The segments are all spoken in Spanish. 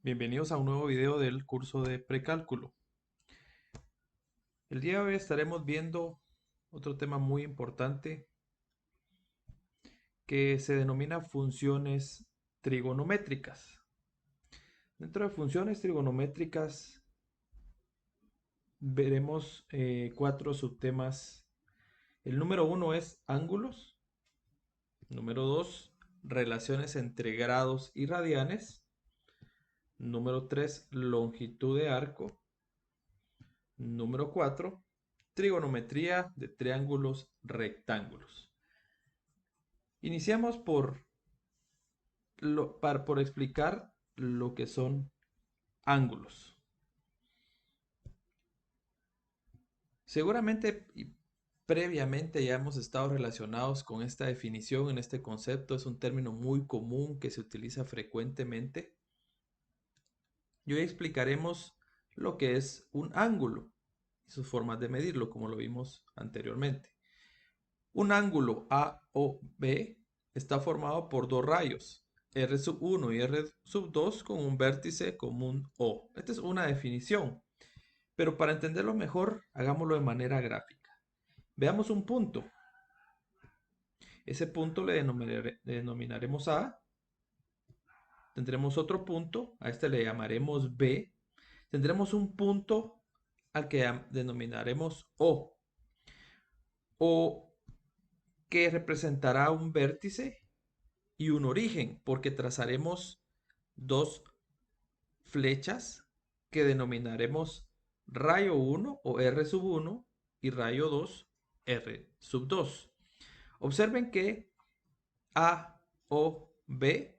Bienvenidos a un nuevo video del curso de precálculo. El día de hoy estaremos viendo otro tema muy importante que se denomina funciones trigonométricas. Dentro de funciones trigonométricas veremos cuatro subtemas. El número uno es ángulos. Número dos, relaciones entre grados y radianes. Número 3, longitud de arco. Número 4, trigonometría de triángulos rectángulos. Iniciamos por explicar lo que son ángulos. Seguramente y previamente ya hemos estado relacionados con esta definición, en este concepto. Es un término muy común que se utiliza frecuentemente. Y hoy explicaremos lo que es un ángulo y sus formas de medirlo, como lo vimos anteriormente. Un ángulo A o B está formado por dos rayos, R1 y R2, con un vértice común O. Esta es una definición, pero para entenderlo mejor, hagámoslo de manera gráfica. Veamos un punto. Ese punto le denominaremos A. Tendremos otro punto, a este le llamaremos B. Tendremos un punto al que denominaremos O que representará un vértice y un origen, porque trazaremos dos flechas que denominaremos rayo 1 o R1 y rayo 2 R2. Observen que A o B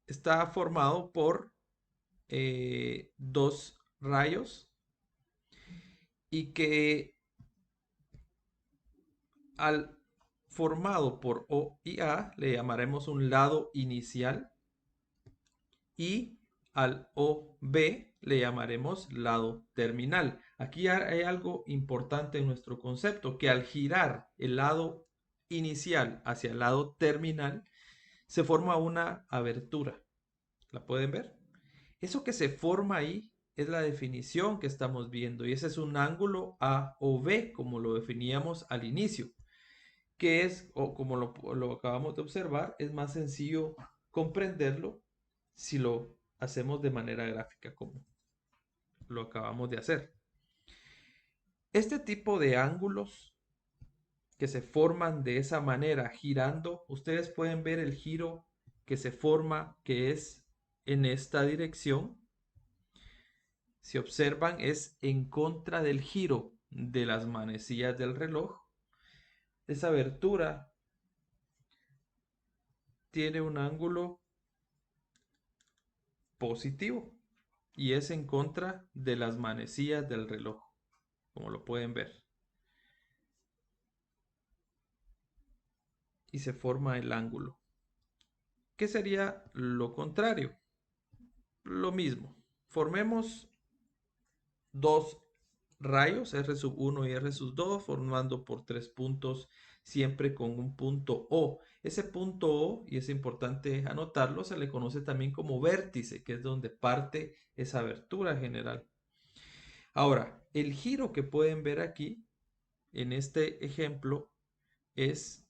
está formado por dos rayos y que al formado por O y A le llamaremos un lado inicial y al OB le llamaremos lado terminal. Aquí hay algo importante en nuestro concepto, que al girar el lado inicial hacia el lado terminal, se forma una abertura. ¿La pueden ver? Eso que se forma ahí es la definición que estamos viendo, y ese es un ángulo A o B, como lo definíamos al inicio, que es, o como lo acabamos de observar, es más sencillo comprenderlo si lo hacemos de manera gráfica, como lo acabamos de hacer. Este tipo de ángulos que se forman de esa manera girando, ustedes pueden ver el giro que se forma, que es en esta dirección. Si observan, es en contra del giro de las manecillas del reloj. Esa abertura tiene un ángulo positivo y es en contra de las manecillas del reloj, como lo pueden ver. Y se forma el ángulo. ¿Qué sería lo contrario? Lo mismo. Formemos dos rayos, R1 y R2, formando por tres puntos, siempre con un punto O. Ese punto O, y es importante anotarlo, se le conoce también como vértice, que es donde parte esa abertura general. Ahora, el giro que pueden ver aquí, en este ejemplo, es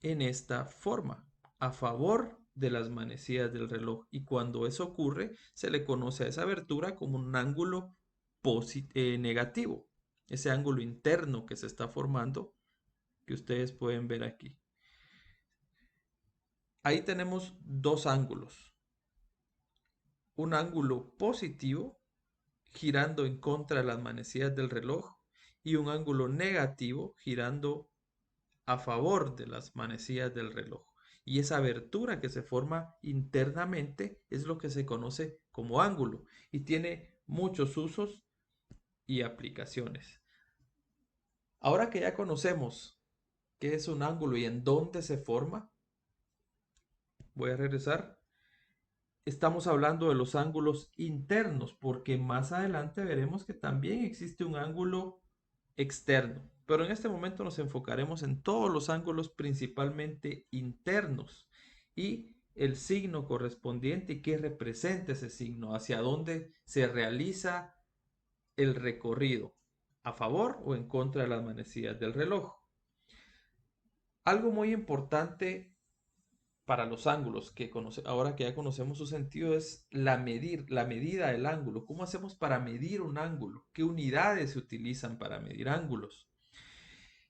en esta forma, a favor de las manecillas del reloj. Y cuando eso ocurre, se le conoce a esa abertura como un ángulo negativo. Ese ángulo interno que se está formando, que ustedes pueden ver aquí. Ahí tenemos dos ángulos. Un ángulo positivo, girando en contra de las manecillas del reloj, y un ángulo negativo, girando a favor de las manecillas del reloj. Y esa abertura que se forma internamente es lo que se conoce como ángulo y tiene muchos usos y aplicaciones. Ahora que ya conocemos qué es un ángulo y en dónde se forma, voy a regresar. Estamos hablando de los ángulos internos, porque más adelante veremos que también existe un ángulo externo. Pero en este momento nos enfocaremos en todos los ángulos principalmente internos. Y el signo correspondiente y qué representa ese signo, hacia dónde se realiza el recorrido, a favor o en contra de las manecillas del reloj. Algo muy importante para los ángulos, ahora que ya conocemos su sentido, es la medida del ángulo. ¿Cómo hacemos para medir un ángulo? ¿Qué unidades se utilizan para medir ángulos?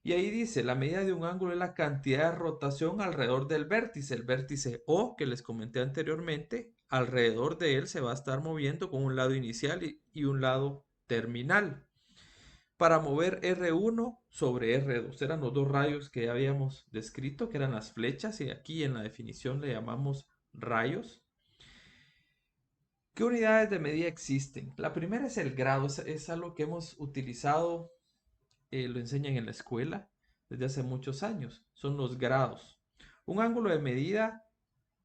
Y ahí dice, la medida de un ángulo es la cantidad de rotación alrededor del vértice. El vértice O, que les comenté anteriormente, alrededor de él se va a estar moviendo con un lado inicial y un lado terminal. Para mover R1 sobre R2. Eran los dos rayos que ya habíamos descrito, que eran las flechas, y aquí en la definición le llamamos rayos. ¿Qué unidades de medida existen? La primera es el grado, es algo que hemos utilizado, lo enseñan en la escuela desde hace muchos años. Son los grados. Un ángulo de medida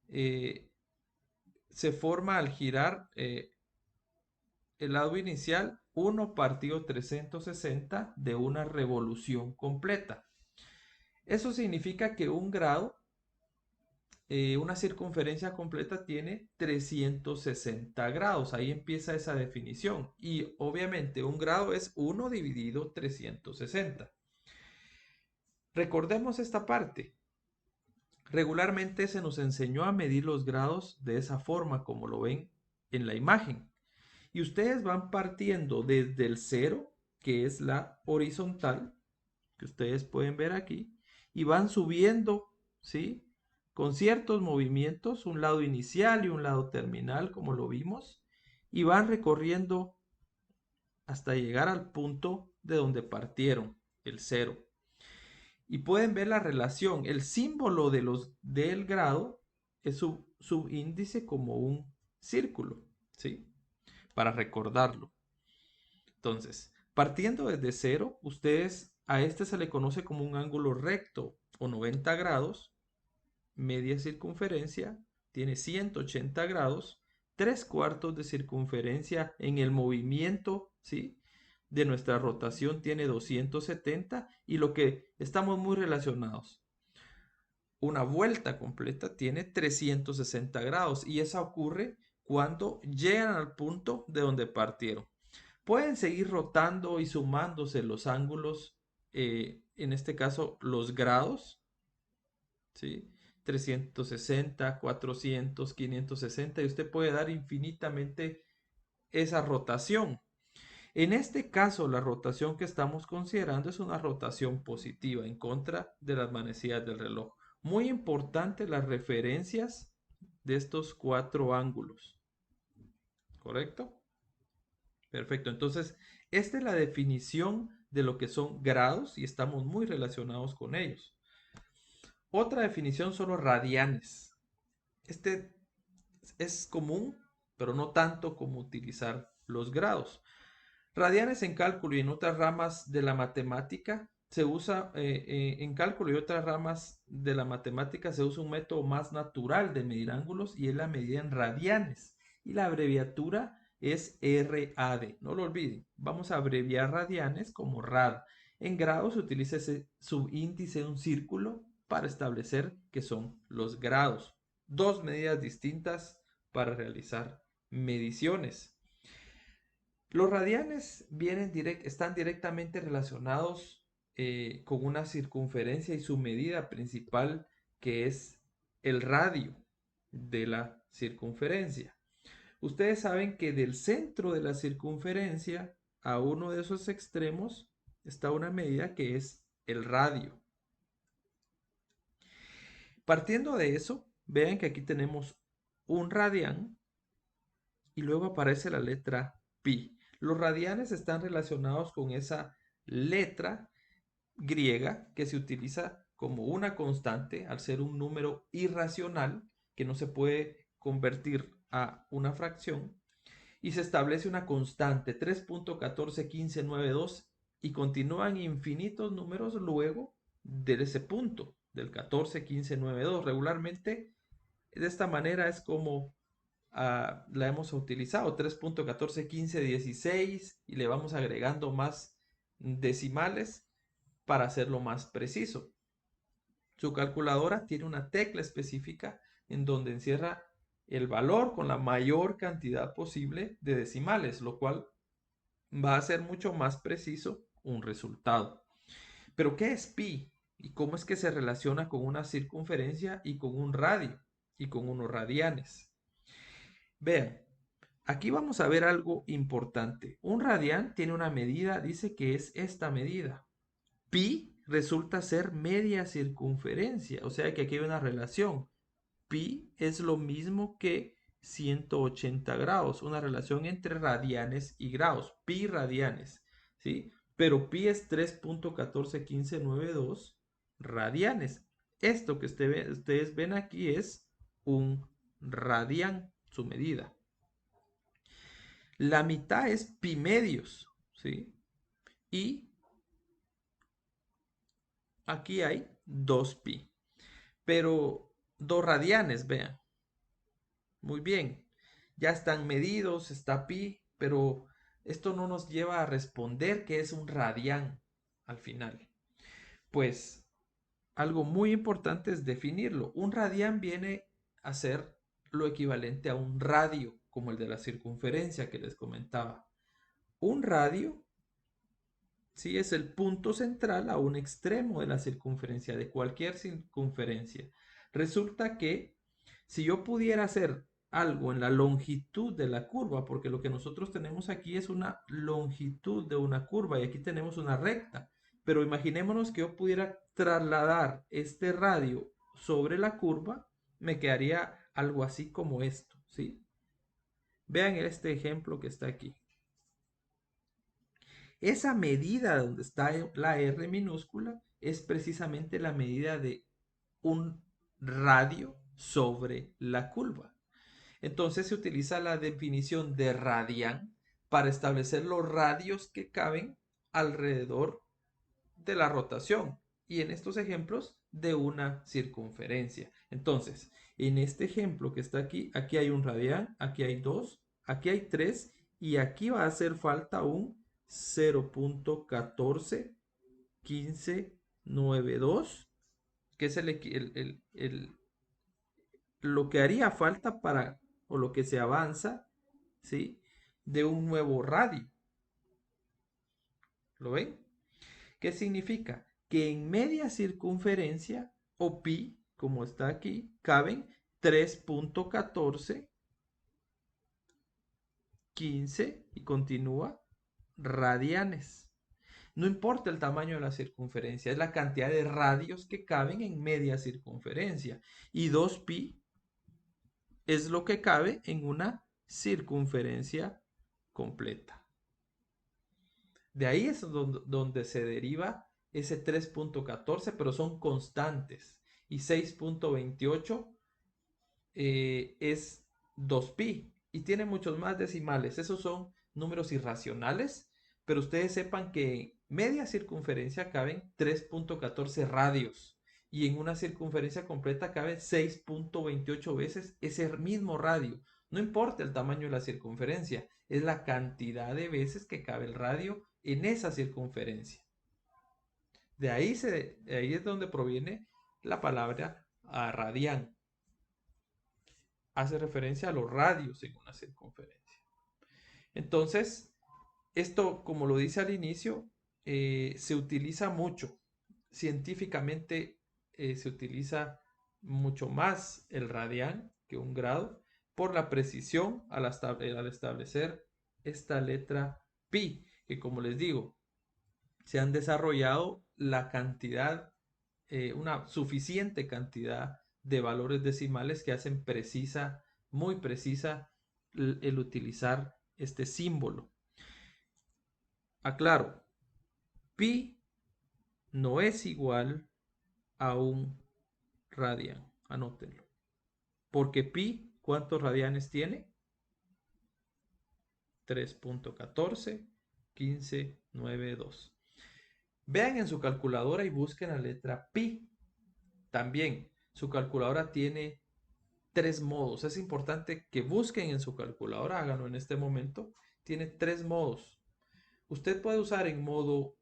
se forma al girar el lado inicial 1 partido 360 de una revolución completa. Eso significa que un grado, una circunferencia completa tiene 360 grados. Ahí empieza esa definición. Y obviamente un grado es 1 dividido 360. Recordemos esta parte. Regularmente se nos enseñó a medir los grados de esa forma como lo ven en la imagen. Y ustedes van partiendo desde el 0, que es la horizontal, que ustedes pueden ver aquí, y van subiendo, ¿sí? Con ciertos movimientos, un lado inicial y un lado terminal, como lo vimos, y van recorriendo hasta llegar al punto de donde partieron, el 0. Y pueden ver la relación. El símbolo del grado es su subíndice como un círculo, ¿sí? Para recordarlo. Entonces, partiendo desde 0, a este se le conoce como un ángulo recto o 90 grados, media circunferencia, tiene 180 grados, 3/4 de circunferencia en el movimiento, ¿sí? De nuestra rotación tiene 270 y lo que estamos muy relacionados. Una vuelta completa tiene 360 grados y esa ocurre cuando llegan al punto de donde partieron. Pueden seguir rotando y sumándose los ángulos, en este caso los grados, ¿sí? 360, 400, 560 y usted puede dar infinitamente esa rotación. En este caso, la rotación que estamos considerando es una rotación positiva en contra de las manecillas del reloj. Muy importante las referencias de estos 4 ángulos. ¿Correcto? Perfecto. Entonces, esta es la definición de lo que son grados y estamos muy relacionados con ellos. Otra definición son los radianes. Este es común, pero no tanto como utilizar los grados. Radianes en cálculo y en otras ramas de la matemática se usa, en cálculo y otras ramas de la matemática se usa un método más natural de medir ángulos y es la medida en radianes. Y la abreviatura es RAD. No lo olviden. Vamos a abreviar radianes como rad. En grados se utiliza ese subíndice de un círculo para establecer que son los grados. Dos medidas distintas para realizar mediciones. Los radianes están directamente relacionados con una circunferencia y su medida principal, que es el radio de la circunferencia. Ustedes saben que del centro de la circunferencia a uno de esos extremos está una medida que es el radio. Partiendo de eso, vean que aquí tenemos un radián y luego aparece la letra pi. Los radianes están relacionados con esa letra griega que se utiliza como una constante al ser un número irracional que no se puede convertir a una fracción y se establece una constante 3.141592 y continúan infinitos números luego de ese punto del 141592. Regularmente de esta manera es como la hemos utilizado, 3.141516 y le vamos agregando más decimales para hacerlo más preciso. Su calculadora tiene una tecla específica en donde encierra el valor con la mayor cantidad posible de decimales, lo cual va a ser mucho más preciso un resultado. Pero ¿qué es pi? ¿Y cómo es que se relaciona con una circunferencia y con un radio y con unos radianes? Vean, aquí vamos a ver algo importante. Un radián tiene una medida, dice que es esta medida. Pi resulta ser media circunferencia, o sea que aquí hay una relación. Pi es lo mismo que 180 grados, una relación entre radianes y grados, pi radianes, ¿sí? Pero pi es 3.141592 radianes. Esto que ustedes ven aquí es un radián, su medida. La mitad es pi medios, ¿sí? Y aquí hay 2pi, pero 2 radianes, vean. Muy bien, ya están medidos, está pi, pero esto no nos lleva a responder qué es un radián al final. Pues algo muy importante es definirlo. Un radián viene a ser lo equivalente a un radio, como el de la circunferencia que les comentaba. Un radio, sí, es el punto central a un extremo de la circunferencia, de cualquier circunferencia. Resulta que si yo pudiera hacer algo en la longitud de la curva, porque lo que nosotros tenemos aquí es una longitud de una curva y aquí tenemos una recta, pero imaginémonos que yo pudiera trasladar este radio sobre la curva, me quedaría algo así como esto, ¿sí? Vean este ejemplo que está aquí. Esa medida donde está la R minúscula es precisamente la medida de un radio sobre la curva. Entonces se utiliza la definición de radián para establecer los radios que caben alrededor de la rotación y en estos ejemplos de una circunferencia. Entonces, en este ejemplo que está aquí, aquí hay un radián, aquí hay 2, aquí hay 3 y aquí va a hacer falta un 0.141592, que es lo que haría falta para, o lo que se avanza, ¿sí? De un nuevo radio. ¿Lo ven? ¿Qué significa? Que en media circunferencia, o pi, como está aquí, caben 3.1415 y continúa radianes. No importa el tamaño de la circunferencia, es la cantidad de radios que caben en media circunferencia. Y 2pi es lo que cabe en una circunferencia completa. De ahí es donde se deriva ese 3.14, pero son constantes. Y 6.28 es 2pi. Y tiene muchos más decimales. Esos son números irracionales. Pero ustedes sepan que media circunferencia caben 3.14 radios. Y en una circunferencia completa cabe 6.28 veces ese mismo radio. No importa el tamaño de la circunferencia, es la cantidad de veces que cabe el radio en esa circunferencia. De ahí es donde proviene la palabra radián. Hace referencia a los radios en una circunferencia. Entonces, esto, como lo dice al inicio, se utiliza mucho. Científicamente se utiliza mucho más el radián que un grado por la precisión al establecer esta letra pi, que como les digo, se han desarrollado la cantidad, una suficiente cantidad de valores decimales que hacen precisa, muy precisa el utilizar este símbolo. Aclaro, pi no es igual a un radián, anótenlo. Porque pi, ¿cuántos radianes tiene? 3.141592. Vean en su calculadora y busquen la letra pi. También su calculadora tiene 3 modos. Es importante que busquen en su calculadora, háganlo en este momento. Tiene 3 modos. Usted puede usar en modo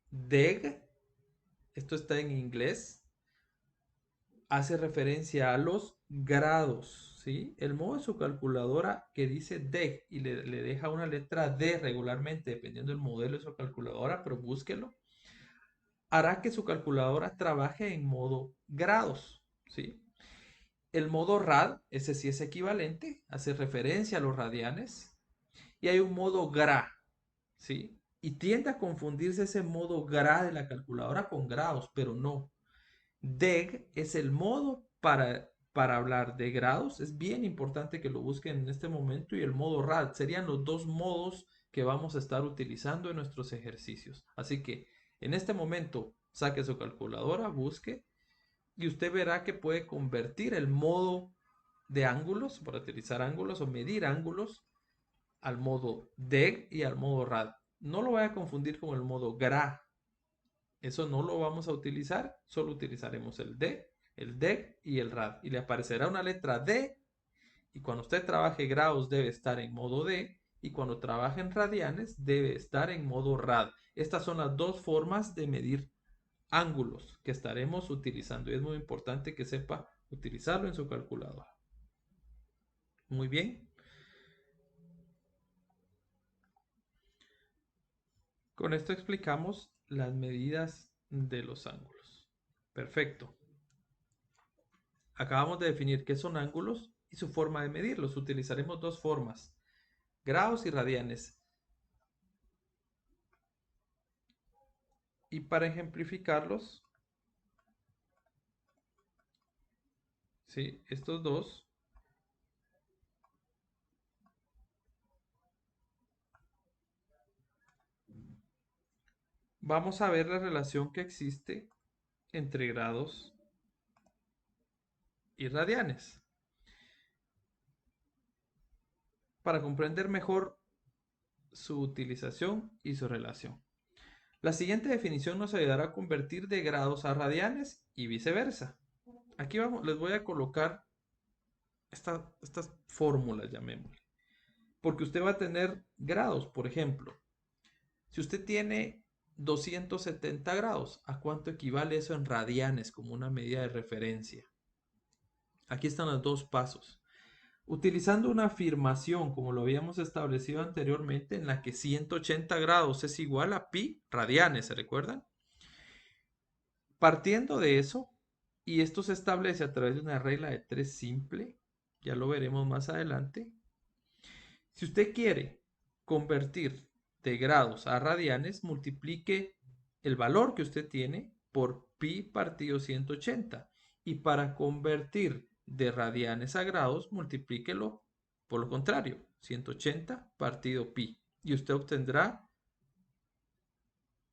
DEG, esto está en inglés, hace referencia a los grados, ¿sí? El modo de su calculadora que dice DEG y le deja una letra D regularmente, dependiendo del modelo de su calculadora, pero búsquelo, hará que su calculadora trabaje en modo grados, ¿sí? El modo rad, ese sí es equivalente, hace referencia a los radianes. Y hay un modo gra, ¿sí? Y tiende a confundirse ese modo gra de la calculadora con grados, pero no. DEG es el modo para hablar de grados. Es bien importante que lo busquen en este momento. Y el modo rad serían los dos modos que vamos a estar utilizando en nuestros ejercicios. Así que en este momento saque su calculadora, busque y usted verá que puede convertir el modo de ángulos, para utilizar ángulos o medir ángulos, al modo DEG y al modo RAD. No lo vaya a confundir con el modo GRA. Eso no lo vamos a utilizar, solo utilizaremos el D, el DEG y el RAD. Y le aparecerá una letra D y cuando usted trabaje grados debe estar en modo D y cuando trabaje en radianes debe estar en modo RAD. Estas son las dos formas de medir ángulos que estaremos utilizando y es muy importante que sepa utilizarlo en su calculadora. Muy bien. Con esto explicamos las medidas de los ángulos. Perfecto. Acabamos de definir qué son ángulos y su forma de medirlos. Utilizaremos dos formas, grados y radianes. Y para ejemplificarlos, ¿sí? Estos dos, vamos a ver la relación que existe entre grados y radianes. Para comprender mejor su utilización y su relación. La siguiente definición nos ayudará a convertir de grados a radianes y viceversa. Aquí vamos, les voy a colocar estas fórmulas, llamémosle. Porque usted va a tener grados, por ejemplo. Si usted tiene 270 grados, ¿a cuánto equivale eso en radianes como una medida de referencia? Aquí están los dos pasos. Utilizando una afirmación como lo habíamos establecido anteriormente en la que 180 grados es igual a pi radianes, ¿se recuerdan? Partiendo de eso, y esto se establece a través de una regla de 3 simple, ya lo veremos más adelante. Si usted quiere convertir de grados a radianes, multiplique el valor que usted tiene por pi partido 180. Y para convertir de radianes a grados, multiplíquelo por lo contrario, 180 partido pi. Y usted obtendrá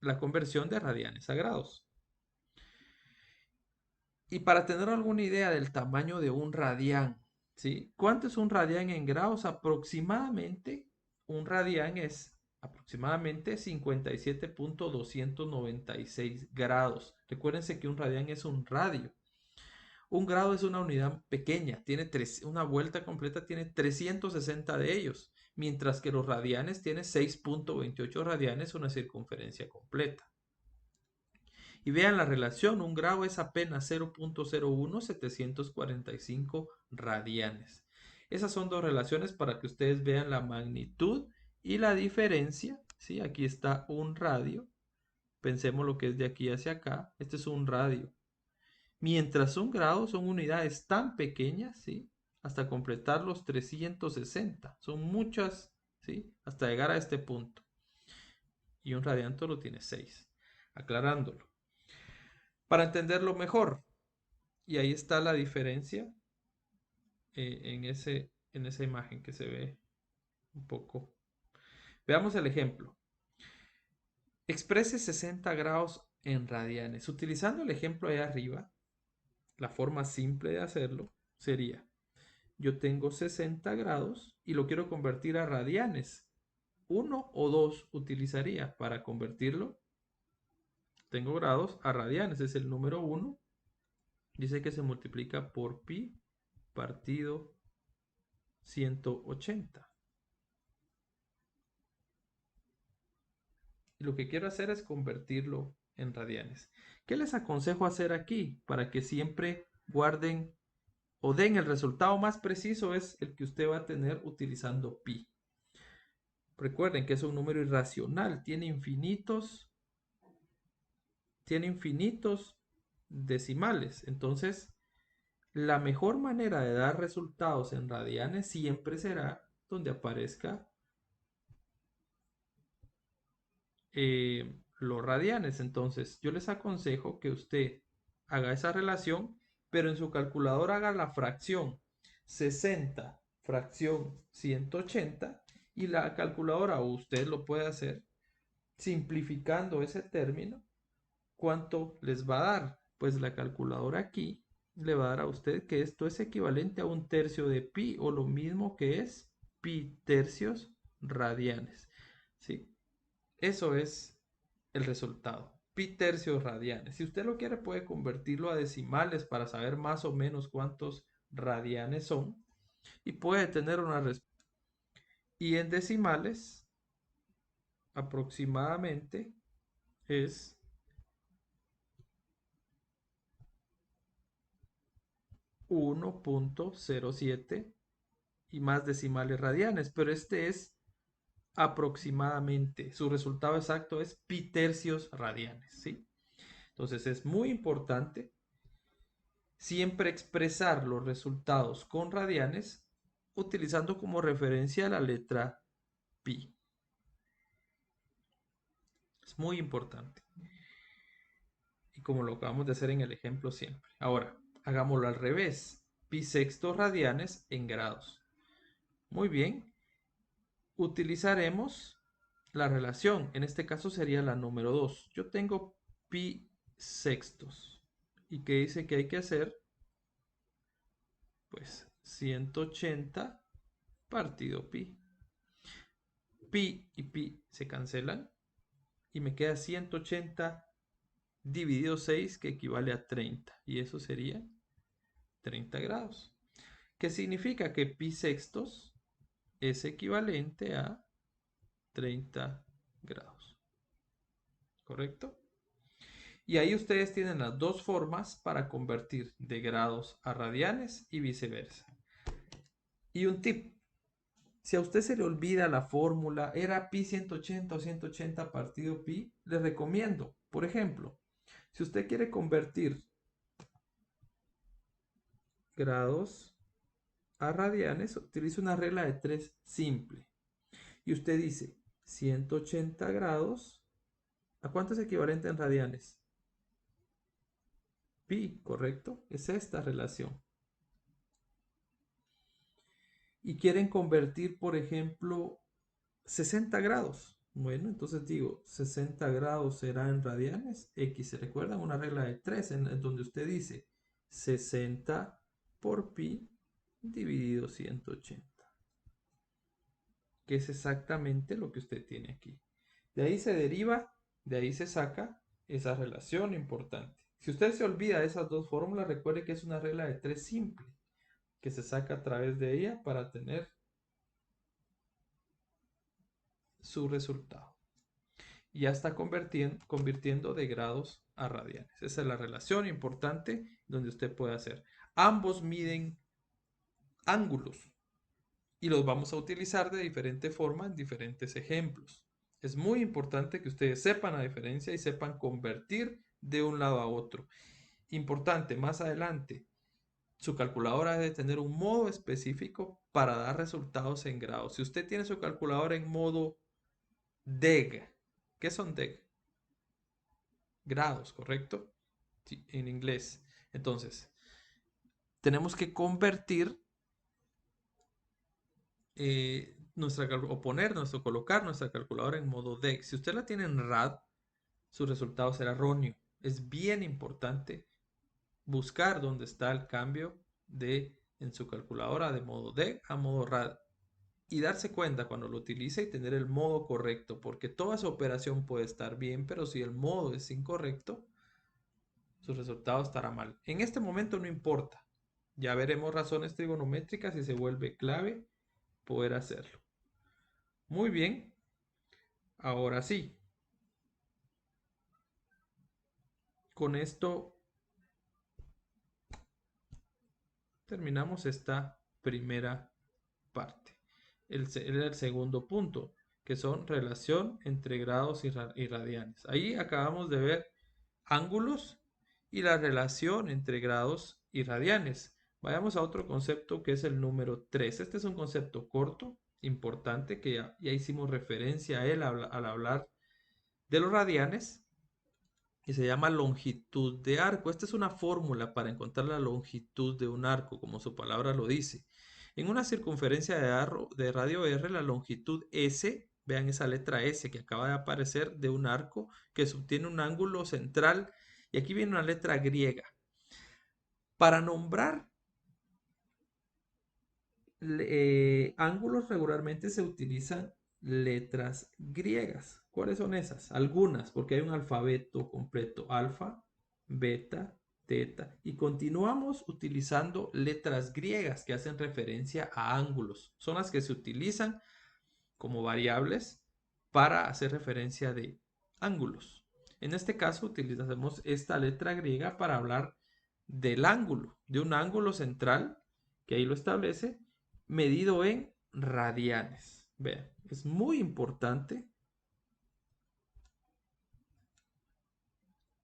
la conversión de radianes a grados. Y para tener alguna idea del tamaño de un radián, ¿sí? ¿Cuánto es un radián en grados? Aproximadamente, un radián es aproximadamente 57.296 grados. Recuérdense que un radián es un radio. Un grado es una unidad pequeña, tiene una vuelta completa tiene 360 de ellos, mientras que los radianes tienen 6.28 radianes, una circunferencia completa. Y vean la relación, un grado es apenas 0.01745 radianes. Esas son dos relaciones para que ustedes vean la magnitud y la diferencia. ¿Sí? Aquí está un radio. Pensemos lo que es de aquí hacia acá. Este es un radio. Mientras un grado son unidades tan pequeñas, ¿sí? Hasta completar los 360. Son muchas, ¿sí? Hasta llegar a este punto. Y un radian lo tiene 6. Aclarándolo. Para entenderlo mejor, y ahí está la diferencia en esa imagen que se ve un poco. Veamos el ejemplo. Exprese 60 grados en radianes. Utilizando el ejemplo ahí arriba, la forma simple de hacerlo sería, yo tengo 60 grados y lo quiero convertir a radianes. 1 o 2 utilizaría para convertirlo. Tengo grados a radianes, es el número 1. Dice que se multiplica por pi partido 180. Y lo que quiero hacer es convertirlo en radianes. ¿Qué les aconsejo hacer aquí para que siempre guarden o den el resultado más preciso es el que usted va a tener utilizando pi. Recuerden que es un número irracional, tiene infinitos decimales. Entonces, la mejor manera de dar resultados en radianes siempre será donde aparezca los radianes. Entonces, yo les aconsejo que usted haga esa relación, pero en su calculadora haga la fracción 60 fracción 180 y la calculadora, o usted lo puede hacer simplificando ese término. ¿Cuánto les va a dar? Pues la calculadora aquí le va a dar a usted que esto es equivalente a 1/3 de pi o lo mismo que es pi tercios radianes. ¿Sí? Eso es el resultado. Pi tercios radianes. Si usted lo quiere puede convertirlo a decimales para saber más o menos cuántos radianes son y puede tener una respuesta. Y en decimales aproximadamente es 1.07 y más decimales radianes, pero este es aproximadamente. Su resultado exacto es pi tercios radianes, ¿sí? Entonces es muy importante siempre expresar los resultados con radianes utilizando como referencia la letra pi. Es muy importante. Y como lo acabamos de hacer en el ejemplo siempre. Ahora, hagámoslo al revés. Pi sextos radianes en grados. Muy bien. Utilizaremos la relación. En este caso sería la número 2. Yo tengo pi sextos. ¿Y qué dice que hay que hacer? Pues 180 partido pi. Pi y pi se cancelan y me queda 180 dividido 6 que equivale a 30 y eso sería 30 grados. ¿Qué significa? Que pi sextos es equivalente a 30 grados. ¿Correcto? Y ahí ustedes tienen las dos formas para convertir de grados a radianes y viceversa. Y un tip. Si a usted se le olvida la fórmula, era pi 180 o 180 partido pi, les recomiendo, por ejemplo, si usted quiere convertir grados a radianes, utilice una regla de 3 simple. Y usted dice 180 grados, ¿a cuánto es equivalente en radianes? Pi, ¿correcto? Es esta relación. Y quieren convertir, por ejemplo, 60 grados. Bueno, entonces digo, 60 grados será en radianes. X, ¿se recuerdan? Una regla de 3 en donde usted dice 60 por pi dividido 180. Que es exactamente lo que usted tiene aquí. De ahí se deriva, de ahí se saca esa relación importante. Si usted se olvida de esas dos fórmulas, recuerde que es una regla de 3 simple, que se saca a través de ella para tener su resultado. Y ya está convirtiendo de grados a radianes. Esa es la relación importante donde usted puede hacer. Ambos miden ángulos y los vamos a utilizar de diferente forma en diferentes ejemplos. Es muy importante que ustedes sepan la diferencia y sepan convertir de un lado a otro. Importante, más adelante, su calculadora debe tener un modo específico para dar resultados en grados. Si usted tiene su calculadora en modo DEG, ¿qué son DEG? Grados, ¿correcto? Sí, en inglés. Entonces, tenemos que convertir colocar nuestra calculadora en modo DEG. Si usted la tiene en RAD, su resultado será erróneo. Es bien importante buscar dónde está el cambio en su calculadora de modo DEG a modo RAD y darse cuenta cuando lo utilice y tener el modo correcto, porque toda su operación puede estar bien, pero si el modo es incorrecto, su resultado estará mal. En este momento no importa. Ya veremos razones trigonométricas y se vuelve clave poder hacerlo. Muy bien. Ahora sí. Con esto terminamos esta primera parte. Era el segundo punto, que son relación entre grados y radianes. Ahí acabamos de ver ángulos y la relación entre grados y radianes. Vayamos a otro concepto que es el número 3. Este es un concepto corto, importante, que ya hicimos referencia a él al hablar de los radianes, y se llama longitud de arco. Esta es una fórmula para encontrar la longitud de un arco, como su palabra lo dice. En una circunferencia de radio R, la longitud S, vean esa letra S que acaba de aparecer, de un arco que subtiene un ángulo central, y aquí viene una letra griega. Para nombrar ángulos regularmente se utilizan letras griegas. ¿Cuáles son esas? Algunas, porque hay un alfabeto completo: alfa, beta, teta, y continuamos utilizando letras griegas que hacen referencia a ángulos. Son las que se utilizan como variables para hacer referencia de ángulos. En este caso utilizamos esta letra griega para hablar del ángulo, de un ángulo central, que ahí lo establece, medido en radianes. Vean, es muy importante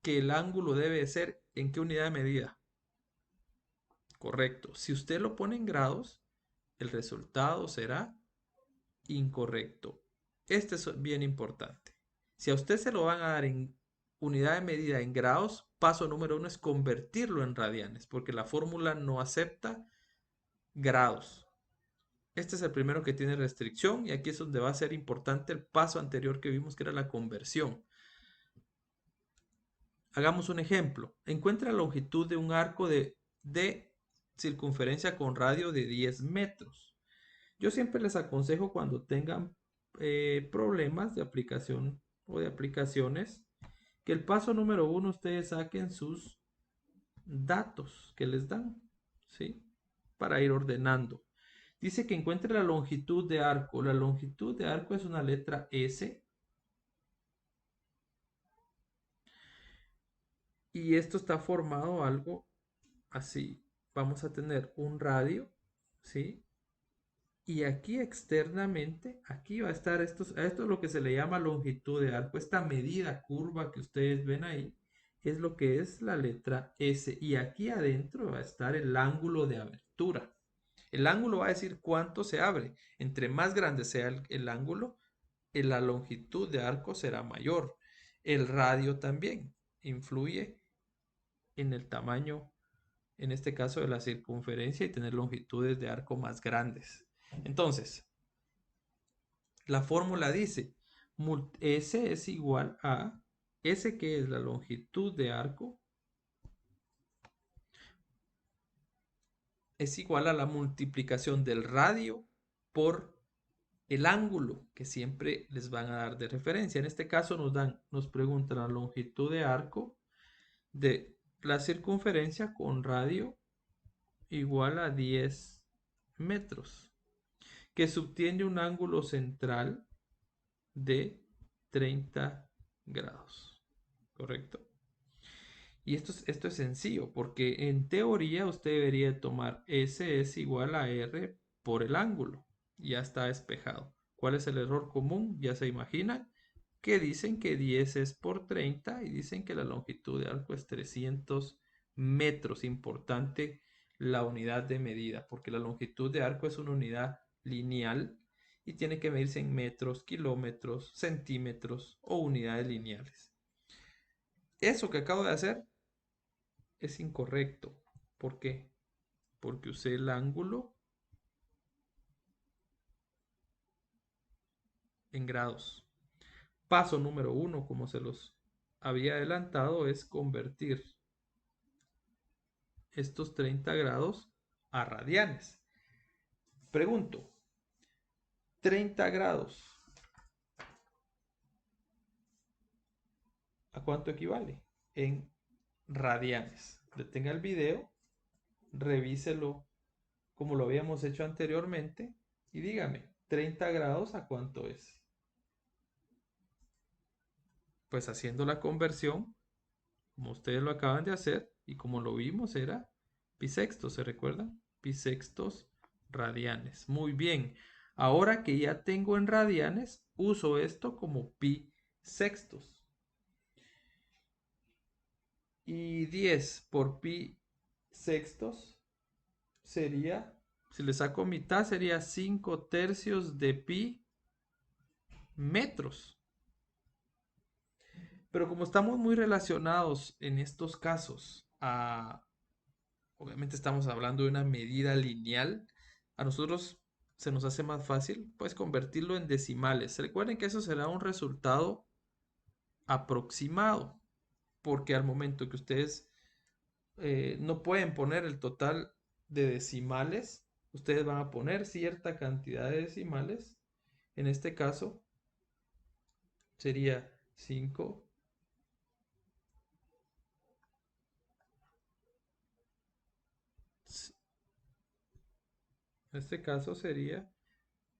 que el ángulo debe ser ¿en qué unidad de medida? Correcto. Si usted lo pone en grados, el resultado será incorrecto. Este es bien importante. Si a usted se lo van a dar en unidad de medida en grados, paso número 1 es convertirlo en radianes, porque la fórmula no acepta grados. Este es el primero que tiene restricción, y aquí es donde va a ser importante el paso anterior que vimos, que era la conversión. Hagamos un ejemplo. Encuentra la longitud de un arco de circunferencia con radio de 10 metros. Yo siempre les aconsejo, cuando tengan problemas de aplicación o de aplicaciones, que el paso número 1 ustedes saquen sus datos que les dan, ¿sí? Para ir ordenando. Dice que encuentre la longitud de arco. La longitud de arco es una letra S. Y esto está formado algo así. Vamos a tener un radio, ¿sí? Y aquí externamente, aquí va a estar esto es lo que se le llama longitud de arco. Esta medida curva que ustedes ven ahí es lo que es la letra S. Y aquí adentro va a estar el ángulo de abertura. El ángulo va a decir cuánto se abre. Entre más grande sea el ángulo, la longitud de arco será mayor. El radio también influye en el tamaño, en este caso de la circunferencia, y tener longitudes de arco más grandes. Entonces, la fórmula dice, S es igual a S, que es la longitud de arco, es igual a la multiplicación del radio por el ángulo que siempre les van a dar de referencia. En este caso nos preguntan la longitud de arco de la circunferencia con radio igual a 10 metros, que subtiene un ángulo central de 30 grados. ¿Correcto? Y esto es sencillo, porque en teoría usted debería tomar S es igual a R por el ángulo. Ya está despejado. ¿Cuál es el error común? Ya se imaginan, que dicen que 10 es por 30 y dicen que la longitud de arco es 300 metros. Importante la unidad de medida, porque la longitud de arco es una unidad lineal y tiene que medirse en metros, kilómetros, centímetros o unidades lineales. Eso que acabo de hacer es incorrecto. ¿Por qué? Porque usé el ángulo en grados. Paso número 1, como se los había adelantado, es convertir estos 30 grados a radianes. Pregunto, 30 grados, ¿a cuánto equivale? En radianes. Detenga el video, revíselo como lo habíamos hecho anteriormente y dígame, 30 grados ¿a cuánto es? Pues haciendo la conversión, como ustedes lo acaban de hacer y como lo vimos, era bisexto, ¿se recuerdan? pi sextos radianes. Muy bien. Ahora que ya tengo en radianes, uso esto como pi sextos. Y 10 por pi sextos sería, si le saco mitad, sería 5 tercios de pi metros. Pero como estamos muy relacionados en estos casos obviamente estamos hablando de una medida lineal, a nosotros se nos hace más fácil pues convertirlo en decimales. Recuerden que eso será un resultado aproximado, porque al momento que ustedes no pueden poner el total de decimales, ustedes van a poner cierta cantidad de decimales. En este caso sería 5. En este caso sería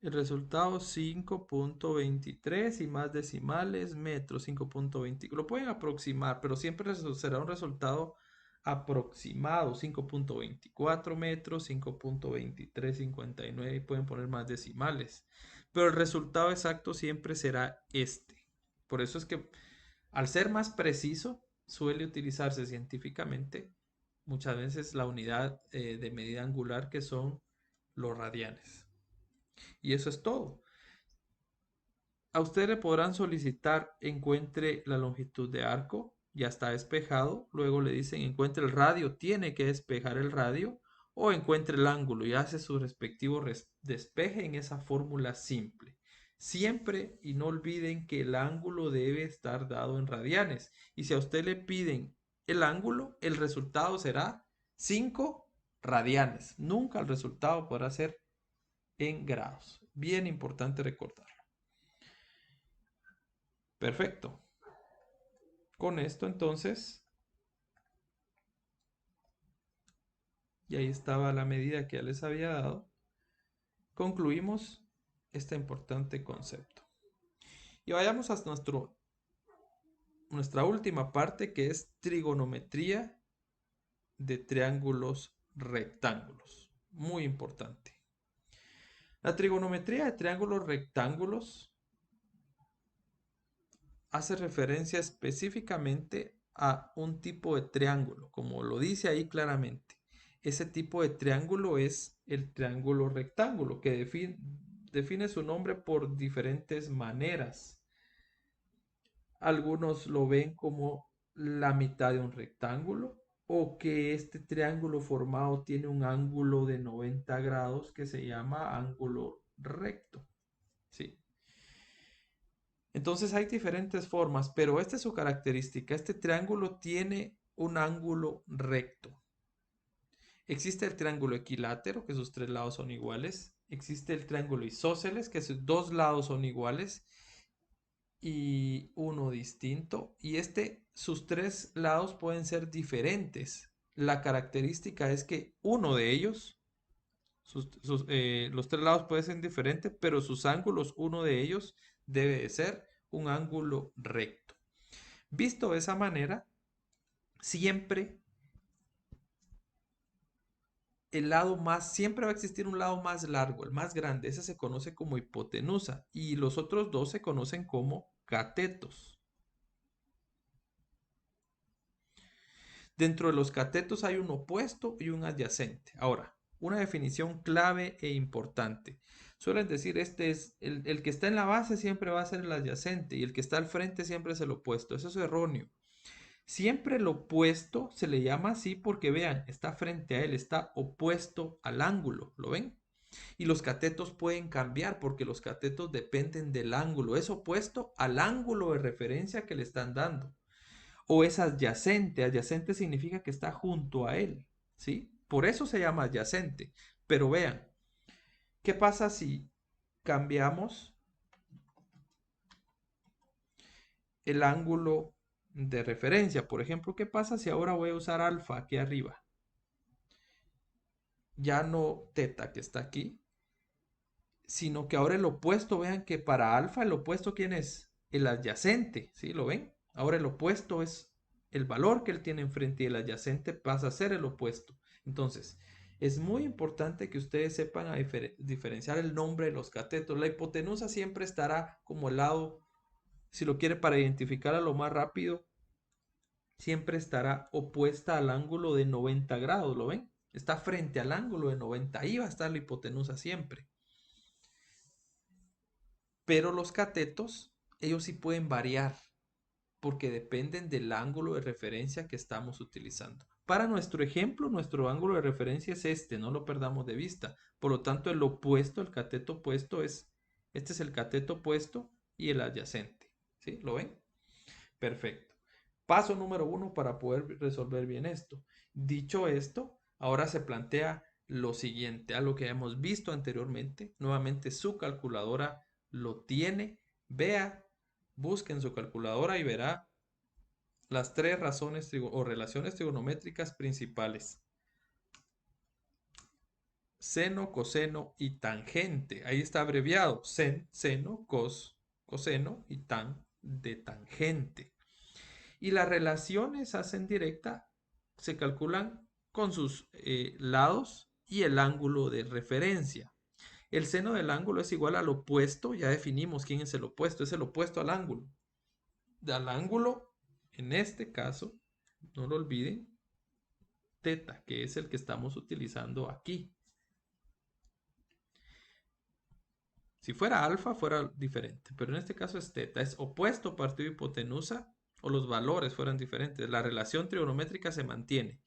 el resultado 5.23 y más decimales metros 5.20. Lo pueden aproximar, pero siempre será un resultado aproximado 5.24 metros, 5.2359 y pueden poner más decimales. Pero el resultado exacto siempre será este. Por eso es que al ser más preciso suele utilizarse científicamente muchas veces la unidad de medida angular que son los radianes. Y eso es todo. A usted le podrán solicitar encuentre la longitud de arco, ya está despejado. Luego le dicen encuentre el radio, tiene que despejar el radio. O encuentre el ángulo y hace su respectivo despeje en esa fórmula simple. Siempre y no olviden que el ángulo debe estar dado en radianes. Y si a usted le piden el ángulo, el resultado será 5 radianes. Nunca el resultado podrá ser en grados. Bien importante recordarlo. Perfecto. Con esto entonces, y ahí estaba la medida que ya les había dado, concluimos este importante concepto. Y vayamos a nuestra última parte, que es trigonometría de triángulos rectángulos. Muy importante. La trigonometría de triángulos rectángulos hace referencia específicamente a un tipo de triángulo, como lo dice ahí claramente. Ese tipo de triángulo es el triángulo rectángulo, que define su nombre por diferentes maneras. Algunos lo ven como la mitad de un rectángulo, o que este triángulo formado tiene un ángulo de 90 grados que se llama ángulo recto. ¿Sí? Entonces hay diferentes formas, pero esta es su característica. Este triángulo tiene un ángulo recto. Existe el triángulo equilátero, que sus tres lados son iguales. Existe el triángulo isósceles, que sus dos lados son iguales y uno distinto. Y sus tres lados pueden ser diferentes. La característica es que uno de ellos, los tres lados pueden ser diferentes, pero sus ángulos, uno de ellos debe de ser un ángulo recto. Visto de esa manera, siempre siempre va a existir un lado más largo, el más grande. Ese se conoce como hipotenusa y los otros dos se conocen como catetos. Dentro de los catetos hay un opuesto y un adyacente. Ahora, una definición clave e importante. Suelen decir, este es el que está en la base siempre va a ser el adyacente y el que está al frente siempre es el opuesto. Eso es erróneo. Siempre el opuesto se le llama así porque vean, está frente a él, está opuesto al ángulo, ¿lo ven? Y los catetos pueden cambiar porque los catetos dependen del ángulo, es opuesto al ángulo de referencia que le están dando. O es adyacente, adyacente significa que está junto a él, ¿sí? Por eso se llama adyacente. Pero vean, ¿qué pasa si cambiamos el ángulo de referencia? Por ejemplo, ¿qué pasa si ahora voy a usar alfa aquí arriba? Ya no teta que está aquí, sino que ahora el opuesto, vean que para alfa el opuesto, ¿quién es? El adyacente, ¿sí? ¿Lo ven? Ahora el opuesto es el valor que él tiene enfrente y el adyacente pasa a ser el opuesto. Entonces, Es muy importante que ustedes sepan diferenciar el nombre de los catetos. La hipotenusa siempre estará como el lado, si lo quiere para identificarla lo más rápido, siempre estará opuesta al ángulo de 90 grados, ¿lo ven? Está frente al ángulo de 90, ahí va a estar la hipotenusa siempre. Pero los catetos, ellos sí pueden variar, porque dependen del ángulo de referencia que estamos utilizando. Para nuestro ejemplo, nuestro ángulo de referencia es este, no lo perdamos de vista. Por lo tanto, el opuesto, el cateto opuesto este es el cateto opuesto y el adyacente. ¿Sí? ¿Lo ven? Perfecto. Paso número 1 para poder resolver bien esto. Dicho esto, ahora se plantea lo siguiente, algo que hemos visto anteriormente. Nuevamente su calculadora lo tiene. Vea, busque en su calculadora y verá las tres razones o relaciones trigonométricas principales. Seno, coseno y tangente. Ahí está abreviado. Sen, seno, cos, coseno y tan de tangente. Y las relaciones hacen directa, se calculan con sus lados y el ángulo de referencia. El seno del ángulo es igual al opuesto, ya definimos quién es el opuesto al ángulo. Al ángulo, en este caso, no lo olviden, teta, que es el que estamos utilizando aquí. Si fuera alfa, fuera diferente, pero en este caso es teta, es opuesto partido hipotenusa, o los valores fueran diferentes. La relación trigonométrica se mantiene.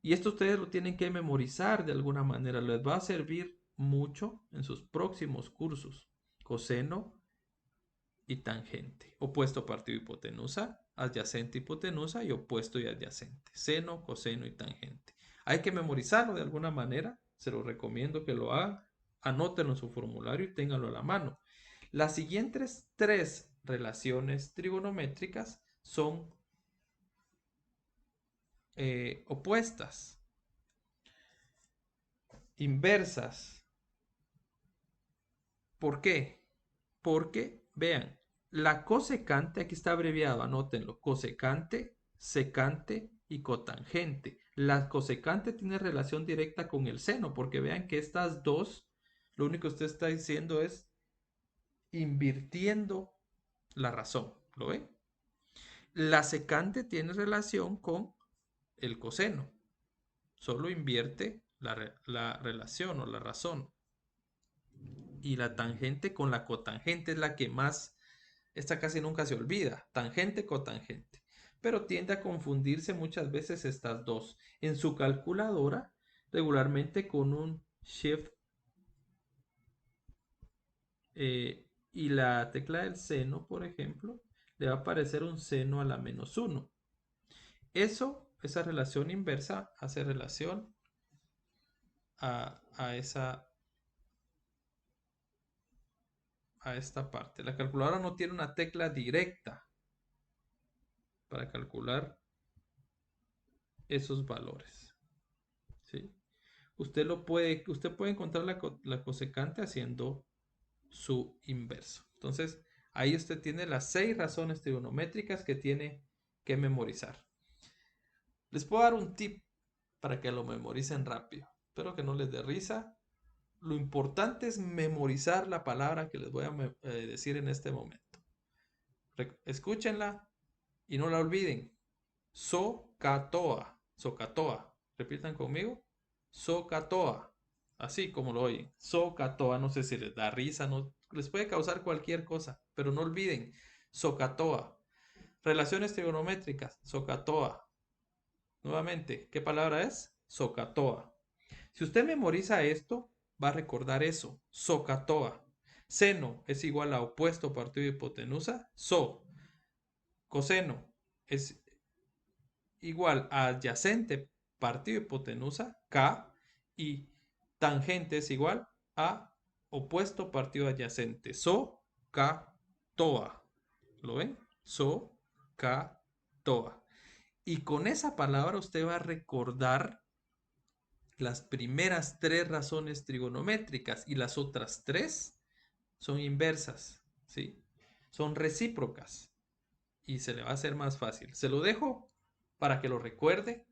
Y esto ustedes lo tienen que memorizar de alguna manera. Les va a servir mucho en sus próximos cursos. Coseno y tangente. Opuesto partido hipotenusa, adyacente hipotenusa y opuesto y adyacente. Seno, coseno y tangente. Hay que memorizarlo de alguna manera. Se lo recomiendo que lo hagan. Anótenlo en su formulario y ténganlo a la mano. Las siguientes tres relaciones trigonométricas son opuestas, inversas. ¿Por qué? Porque, vean, la cosecante, aquí está abreviado, anótenlo, cosecante, secante y cotangente. La cosecante tiene relación directa con el seno, porque vean que estas dos, lo único que usted está diciendo es invirtiendo la razón, ¿lo ven? La secante tiene relación con el coseno, solo invierte la relación o la razón. Y la tangente con la cotangente es la que más, esta casi nunca se olvida, tangente, cotangente. Pero tiende a confundirse muchas veces estas dos. En su calculadora, regularmente con un Shift y la tecla del seno, por ejemplo, le va a aparecer un seno a la -1. Esa relación inversa hace relación a esta parte. La calculadora no tiene una tecla directa para calcular esos valores. ¿Sí? Usted puede encontrar la cosecante haciendo su inverso. Entonces, ahí usted tiene las 6 razones trigonométricas que tiene que memorizar. Les puedo dar un tip para que lo memoricen rápido. Espero que no les dé risa. Lo importante es memorizar la palabra que les voy a decir en este momento. Escúchenla y no la olviden. Socatoa. Socatoa. Repitan conmigo. Socatoa. Así como lo oyen. Socatoa. No sé si les da risa. No, les puede causar cualquier cosa. Pero no olviden. Socatoa. Relaciones trigonométricas. Socatoa. Nuevamente, ¿qué palabra es? Socatoa. Si usted memoriza esto, va a recordar eso. Socatoa. Seno es igual a opuesto partido de hipotenusa. So. Coseno es igual a adyacente partido de hipotenusa, K, y tangente es igual a opuesto partido adyacente, So, K, Toa. ¿Lo ven? So, K, Toa. Y con esa palabra usted va a recordar las primeras 3 razones trigonométricas y las otras 3 son inversas, ¿sí? Son recíprocas y se le va a hacer más fácil. Se lo dejo para que lo recuerde,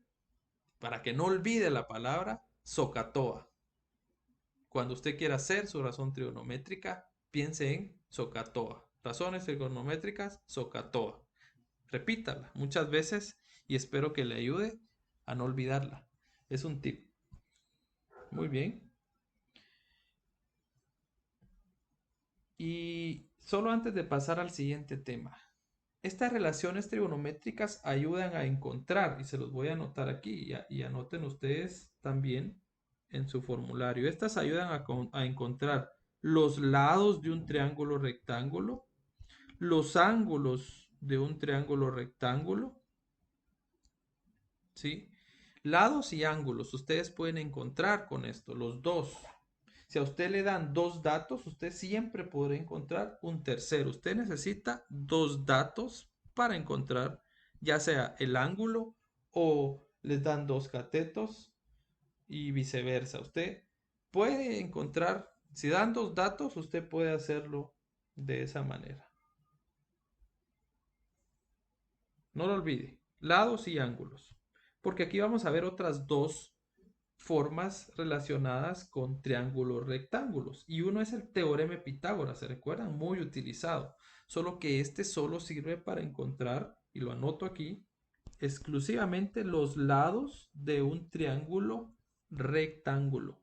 para que no olvide la palabra. SOHCAHTOA. Cuando usted quiera hacer su razón trigonométrica, piense en SOHCAHTOA. Razones trigonométricas, SOHCAHTOA. Repítala muchas veces y espero que le ayude a no olvidarla. Es un tip. Muy bien. Y solo antes de pasar al siguiente tema. Estas relaciones trigonométricas ayudan a encontrar, y se los voy a anotar aquí, y anoten ustedes también en su formulario. Estas ayudan a encontrar los lados de un triángulo rectángulo, los ángulos de un triángulo rectángulo, ¿sí? Lados y ángulos, ustedes pueden encontrar con esto, los dos. Si a usted le dan dos datos, usted siempre podrá encontrar un tercero. Usted necesita dos datos para encontrar ya sea el ángulo o les dan dos catetos y viceversa. Usted puede encontrar, si dan dos datos, usted puede hacerlo de esa manera. No lo olvide, lados y ángulos. Porque aquí vamos a ver otras dos formas relacionadas con triángulos rectángulos. Y uno es el teorema de Pitágoras, ¿se recuerdan? Muy utilizado. Solo que este solo sirve para encontrar, y lo anoto aquí, exclusivamente los lados de un triángulo rectángulo.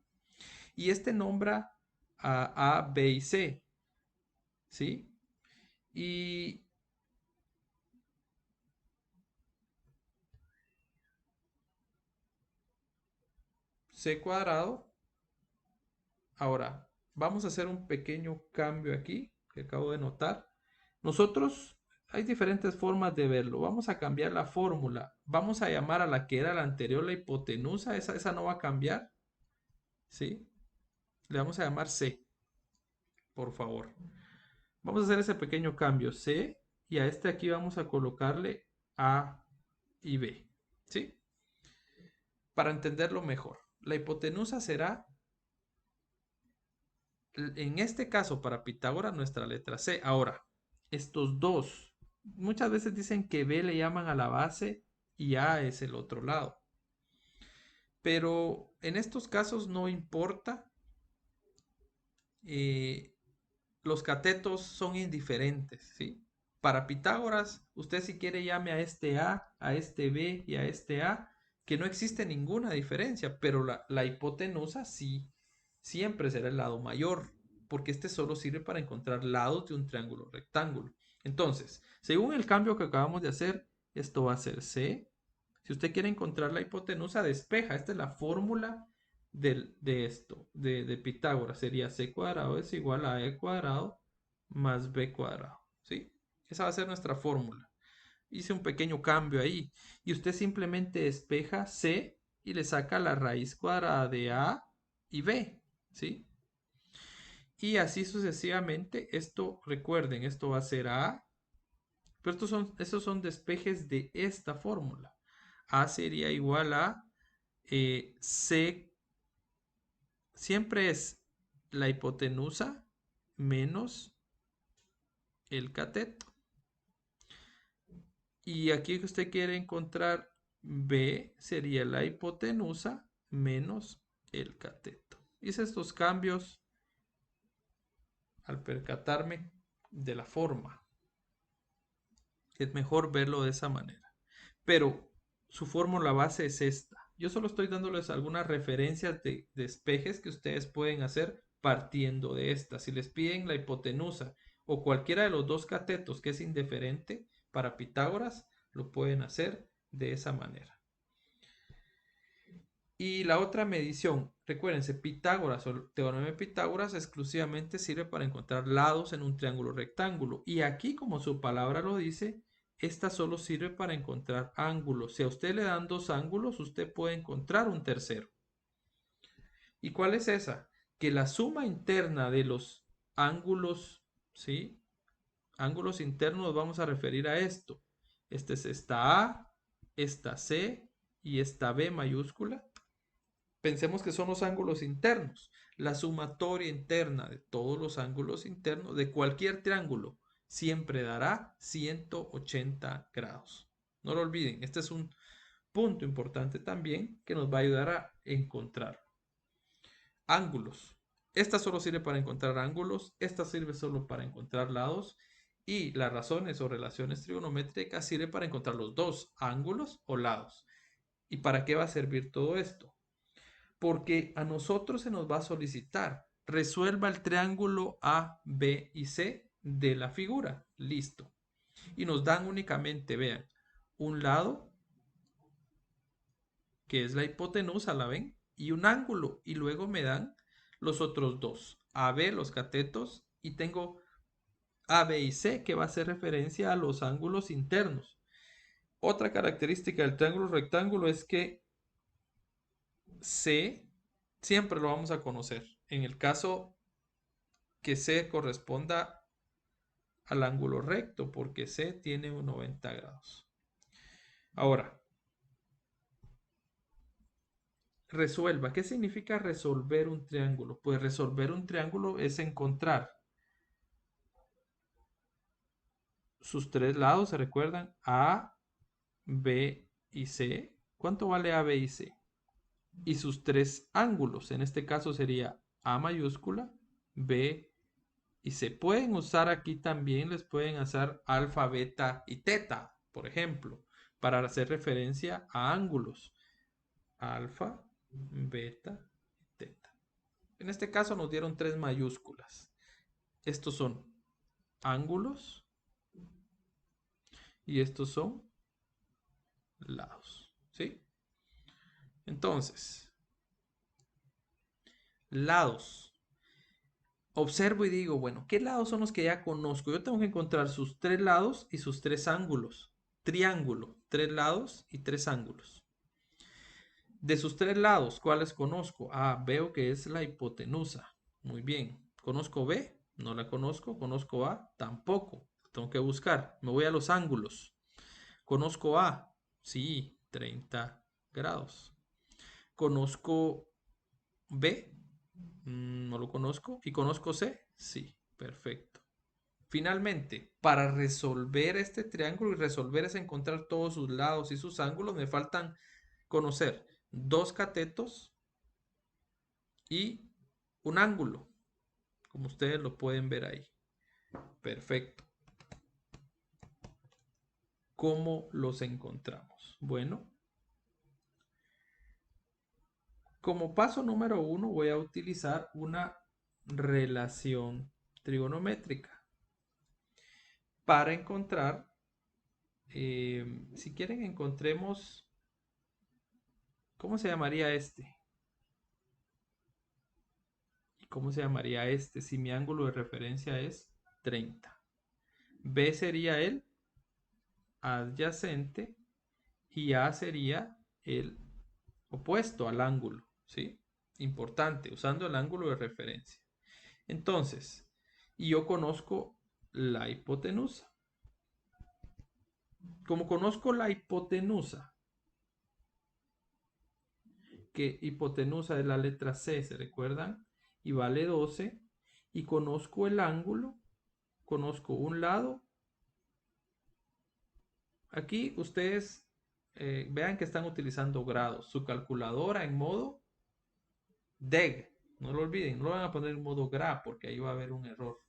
Y este nombra a B y C, ¿sí? Y C cuadrado. Ahora, vamos a hacer un pequeño cambio aquí, que acabo de notar. Nosotros, hay diferentes formas de verlo. Vamos a cambiar la fórmula. Vamos a llamar a la que era la anterior la hipotenusa. Esa no va a cambiar. ¿Sí? Le vamos a llamar C, por favor. Vamos a hacer ese pequeño cambio. C, y a este aquí vamos a colocarle A y B. ¿Sí? Para entenderlo mejor. La hipotenusa será, en este caso para Pitágoras, nuestra letra C. Ahora, estos dos, muchas veces dicen que B le llaman a la base y A es el otro lado. Pero en estos casos no importa. Los catetos son indiferentes, ¿sí? Para Pitágoras, usted si quiere llame a este este B y a este A, que no existe ninguna diferencia, pero la hipotenusa sí, siempre será el lado mayor, porque este solo sirve para encontrar lados de un triángulo rectángulo. Entonces, según el cambio que acabamos de hacer, esto va a ser C. Si usted quiere encontrar la hipotenusa, despeja. Esta es la fórmula de esto, de Pitágoras. Sería C cuadrado es igual a E cuadrado más B cuadrado. ¿Sí? Esa va a ser nuestra fórmula. Hice un pequeño cambio ahí. Y usted simplemente despeja C y le saca la raíz cuadrada de A y B. ¿Sí? Y así sucesivamente. Esto, recuerden, esto va a ser A. Pero estos son despejes de esta fórmula. A sería igual a C, siempre es la hipotenusa menos el cateto. Y aquí que usted quiere encontrar B sería la hipotenusa menos el cateto. Hice estos cambios al percatarme de la forma. Es mejor verlo de esa manera. Pero su fórmula base es esta. Yo solo estoy dándoles algunas referencias de despejes que ustedes pueden hacer partiendo de esta. Si les piden la hipotenusa o cualquiera de los dos catetos que es indiferente para Pitágoras, lo pueden hacer de esa manera. Y la otra medición, recuérdense, Pitágoras o el teorema de Pitágoras exclusivamente sirve para encontrar lados en un triángulo rectángulo. Y aquí, como su palabra lo dice, esta solo sirve para encontrar ángulos. Si a usted le dan dos ángulos, usted puede encontrar un tercero. ¿Y cuál es esa? Que la suma interna de los ángulos, ¿sí? Ángulos internos, vamos a referir a esto. Este es esta A, esta C y esta B mayúscula. Pensemos que son los ángulos internos. La sumatoria interna de todos los ángulos internos de cualquier triángulo siempre dará 180 grados. No lo olviden, este es un punto importante también que nos va a ayudar a encontrar. ángulos. Esta solo sirve para encontrar ángulos, esta sirve solo para encontrar lados y las razones o relaciones trigonométricas sirve para encontrar los dos, ángulos o lados. ¿Y para qué va a servir todo esto? Porque a nosotros se nos va a solicitar resuelva el triángulo A, B y C de la figura. Listo. Y nos dan únicamente, vean, un lado, que es la hipotenusa, ¿la ven? Y un ángulo. Y luego me dan los otros dos, AB, los catetos, y tengo A, B y C, que va a hacer referencia a los ángulos internos. Otra característica del triángulo rectángulo es que C siempre lo vamos a conocer. En el caso que C corresponda al ángulo recto, porque C tiene un 90 grados. Ahora, resuelva. ¿Qué significa resolver un triángulo? Pues resolver un triángulo es encontrar sus tres lados, ¿se recuerdan? A, B y C. ¿Cuánto vale A, B y C? Y sus tres ángulos. En este caso sería A mayúscula, B y C. Pueden usar aquí también, les pueden hacer alfa, beta y teta, por ejemplo, para hacer referencia a ángulos. Alfa, beta y teta. En este caso nos dieron tres mayúsculas. Estos son ángulos y estos son lados. ¿Sí? Entonces, lados. Observo y digo, bueno, ¿qué lados son los que ya conozco? Yo tengo que encontrar sus tres lados y sus tres ángulos. Triángulo, tres lados y tres ángulos. De sus tres lados, ¿cuáles conozco? Ah, veo que es la hipotenusa. Muy bien. ¿Conozco B? No la conozco. ¿Conozco A? Tampoco. Tengo que buscar. Me voy a los ángulos. ¿Conozco A? Sí, 30 grados. ¿Conozco B? No lo conozco. ¿Y conozco C? Sí, perfecto. Finalmente, para resolver este triángulo y resolver es encontrar todos sus lados y sus ángulos, me faltan conocer dos catetos y un ángulo, como ustedes lo pueden ver ahí. Perfecto. ¿Cómo los encontramos? Bueno, como paso número 1 voy a utilizar una relación trigonométrica para encontrar, si quieren encontremos, ¿cómo se llamaría este? ¿Y cómo se llamaría este si mi ángulo de referencia es 30? B sería el adyacente y A sería el opuesto al ángulo, ¿sí? Importante, usando el ángulo de referencia. Entonces, y yo conozco la hipotenusa. Como conozco la hipotenusa, que hipotenusa es la letra C, ¿se recuerdan? Y vale 12, y conozco el ángulo, conozco un lado. Aquí ustedes vean que están utilizando grados, su calculadora en modo DEG, no lo olviden, no lo van a poner en modo GRA porque ahí va a haber un error.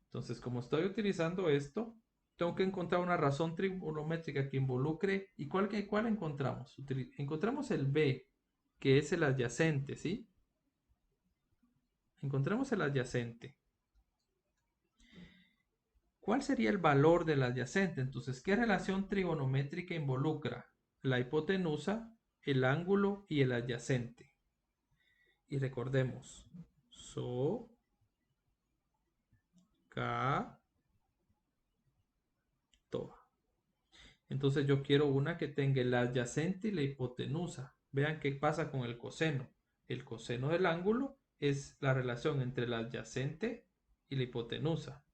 Entonces, como estoy utilizando esto, tengo que encontrar una razón trigonométrica que involucre. ¿Y cuál encontramos? Encontramos el B, que es el adyacente, ¿sí? Encontramos el adyacente. ¿Cuál sería el valor del adyacente? Entonces, ¿qué relación trigonométrica involucra la hipotenusa, el ángulo y el adyacente? Y recordemos, So, Ka, To. Entonces yo quiero una que tenga el adyacente y la hipotenusa. Vean qué pasa con el coseno. El coseno del ángulo es la relación entre el adyacente y la hipotenusa.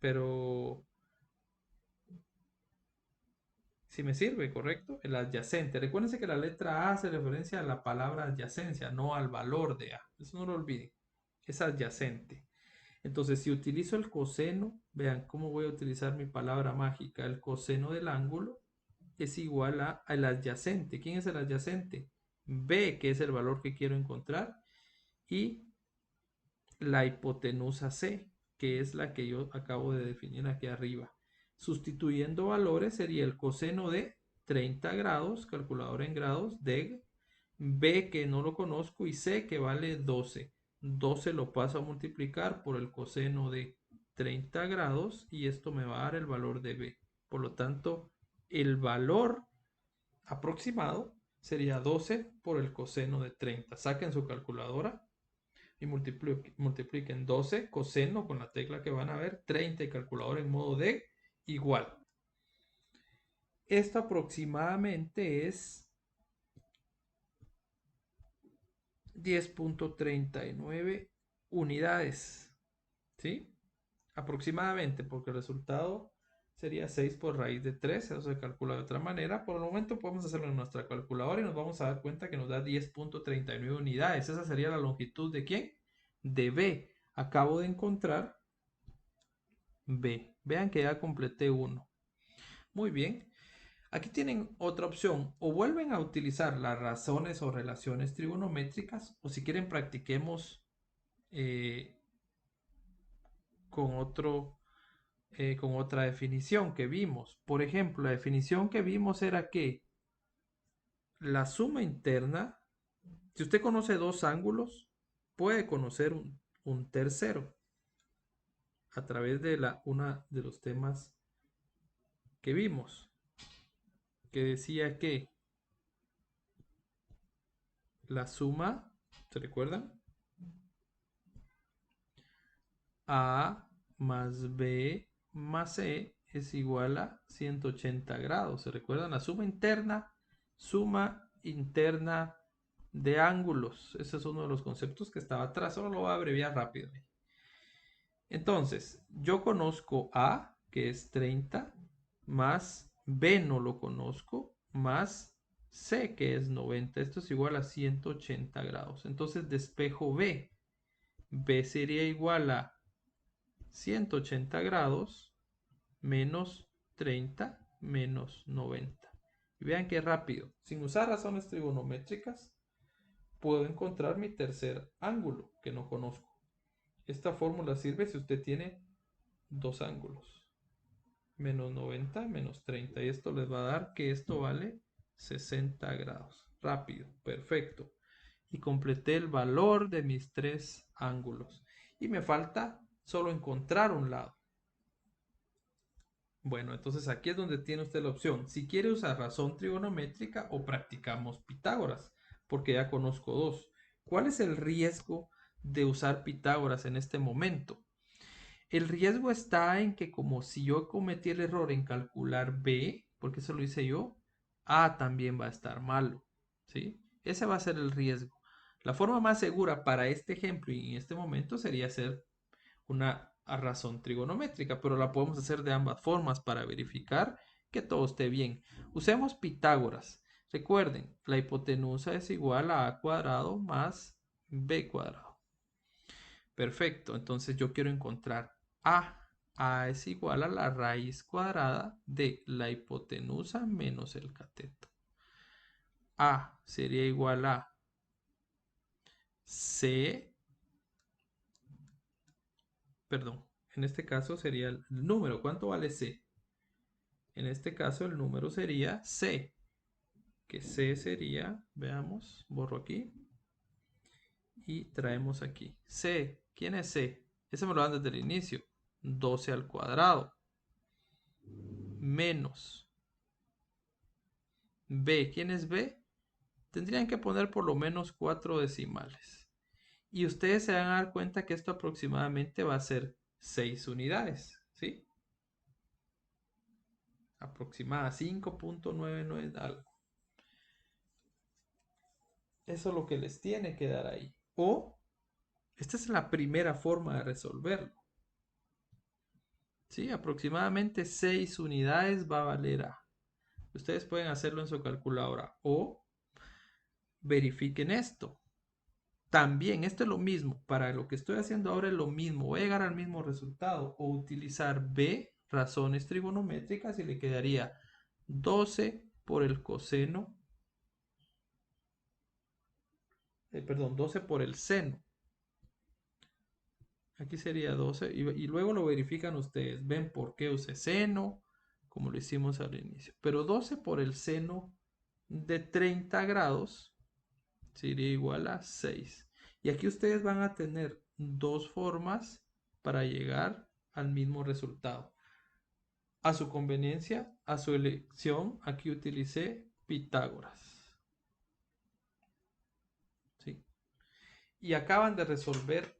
Pero si me sirve, ¿correcto? El adyacente. Recuérdense que la letra A hace referencia a la palabra adyacencia, no al valor de A. Eso no lo olviden. Es adyacente. Entonces, si utilizo el coseno, vean cómo voy a utilizar mi palabra mágica. El coseno del ángulo es igual al adyacente. ¿Quién es el adyacente? B, que es el valor que quiero encontrar, y la hipotenusa C, que es la que yo acabo de definir aquí arriba. Sustituyendo valores sería el coseno de 30 grados, calculadora en grados, de B, que no lo conozco, y C, que vale 12. 12 lo paso a multiplicar por el coseno de 30 grados y esto me va a dar el valor de B. Por lo tanto, el valor aproximado sería 12 por el coseno de 30. Saquen su calculadora y multipliquen 12 coseno con la tecla que van a ver, 30 y calculadora en modo de igual. Esto aproximadamente es 10.39 unidades, ¿sí? Aproximadamente, porque el resultado sería 6 por raíz de 3, eso se calcula de otra manera. Por el momento podemos hacerlo en nuestra calculadora y nos vamos a dar cuenta que nos da 10.39 unidades. Esa sería la longitud de ¿quién? De B. Acabo de encontrar B. Vean que ya completé uno. Muy bien. Aquí tienen otra opción. O vuelven a utilizar las razones o relaciones trigonométricas, o si quieren practiquemos con otra definición que vimos. Por ejemplo, la definición que vimos era que la suma interna, si usted conoce dos ángulos, puede conocer un tercero a través de una de los temas que vimos, que decía que la suma, ¿se recuerdan? A más B más C es igual a 180 grados. ¿Se recuerdan? La suma interna de ángulos. Ese es uno de los conceptos que estaba atrás. Solo lo voy a abreviar rápido. Entonces, yo conozco A, que es 30, más B no lo conozco, más C, que es 90. Esto es igual a 180 grados. Entonces, despejo B. B sería igual a 180 grados menos 30 menos 90. Y vean qué rápido. Sin usar razones trigonométricas, puedo encontrar mi tercer ángulo que no conozco. Esta fórmula sirve si usted tiene dos ángulos. Menos 90 menos 30. Y esto les va a dar que esto vale 60 grados. Rápido, perfecto. Y completé el valor de mis tres ángulos. Y me falta solo encontrar un lado. Bueno, entonces aquí es donde tiene usted la opción. Si quiere usar razón trigonométrica o practicamos Pitágoras, porque ya conozco dos. ¿Cuál es el riesgo de usar Pitágoras en este momento? El riesgo está en que como si yo cometí el error en calcular B, porque eso lo hice yo, A también va a estar malo, ¿sí? Ese va a ser el riesgo. La forma más segura para este ejemplo y en este momento sería hacer una razón trigonométrica, pero la podemos hacer de ambas formas para verificar que todo esté bien. Usemos Pitágoras. Recuerden, la hipotenusa es igual a A cuadrado más B cuadrado. Perfecto, entonces yo quiero encontrar A. A es igual a la raíz cuadrada de la hipotenusa menos el cateto. A sería igual a C, perdón, en este caso sería el número. ¿Cuánto vale C? En este caso el número sería C, que C sería, veamos, borro aquí y traemos aquí. C, ¿quién es C? Ese me lo dan desde el inicio. 12 al cuadrado menos B. ¿Quién es B? Tendrían que poner por lo menos 4 decimales. Y ustedes se van a dar cuenta que esto aproximadamente va a ser 6 unidades, ¿sí? Aproximada 5.99 algo. Eso es lo que les tiene que dar ahí. O esta es la primera forma de resolverlo. ¿Sí? Aproximadamente 6 unidades va a valer A. Ustedes pueden hacerlo en su calculadora o verifiquen esto. También, esto es lo mismo. Para lo que estoy haciendo ahora es lo mismo. Voy a llegar al mismo resultado. O utilizar B, razones trigonométricas, y le quedaría 12 por el coseno perdón, 12 por el seno. Aquí sería 12 y luego lo verifican ustedes. Ven por qué usé seno, como lo hicimos al inicio. Pero 12 por el seno de 30 grados sería igual a 6. Y aquí ustedes van a tener dos formas para llegar al mismo resultado. A su conveniencia, a su elección, aquí utilicé Pitágoras. ¿Sí? Y acaban de resolver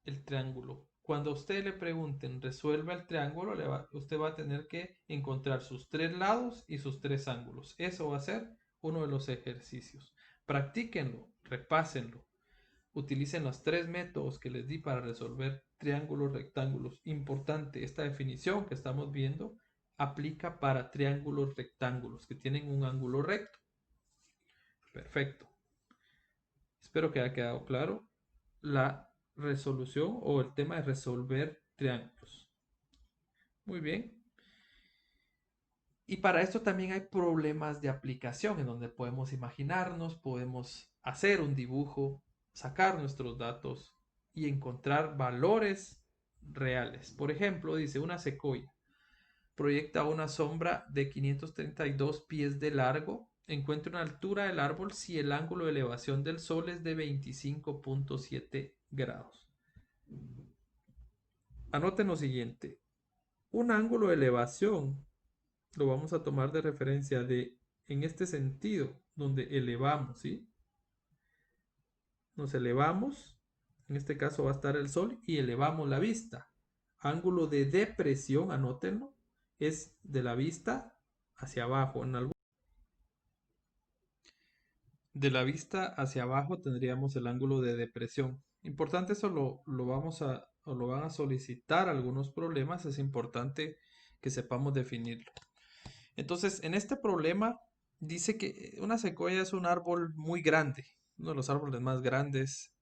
el triángulo. Cuando a usted le pregunten resuelva el triángulo, usted va a tener que encontrar sus tres lados y sus tres ángulos. Eso va a ser uno de los ejercicios. Practíquenlo, repásenlo. Utilicen los tres métodos que les di para resolver triángulos, rectángulos. Importante, esta definición que estamos viendo aplica para triángulos rectángulos que tienen un ángulo recto. Perfecto. Espero que haya quedado claro la resolución o el tema de resolver triángulos. Muy bien. Y para esto también hay problemas de aplicación en donde podemos imaginarnos, podemos hacer un dibujo, sacar nuestros datos y encontrar valores reales. Por ejemplo, dice una secuoya proyecta una sombra de 532 pies de largo. Encuentra una altura del árbol si el ángulo de elevación del sol es de 25.7 grados. Anoten lo siguiente. Un ángulo de elevación lo vamos a tomar de referencia en este sentido, donde elevamos, ¿sí? Nos elevamos, en este caso va a estar el sol, y elevamos la vista. Ángulo de depresión, anótenlo, es de la vista hacia abajo. De la vista hacia abajo tendríamos el ángulo de depresión. Importante, eso lo vamos a, o lo van a solicitar algunos problemas, es importante que sepamos definirlo. Entonces, en este problema dice que una secuoya es un árbol muy grande, uno de los árboles más grandes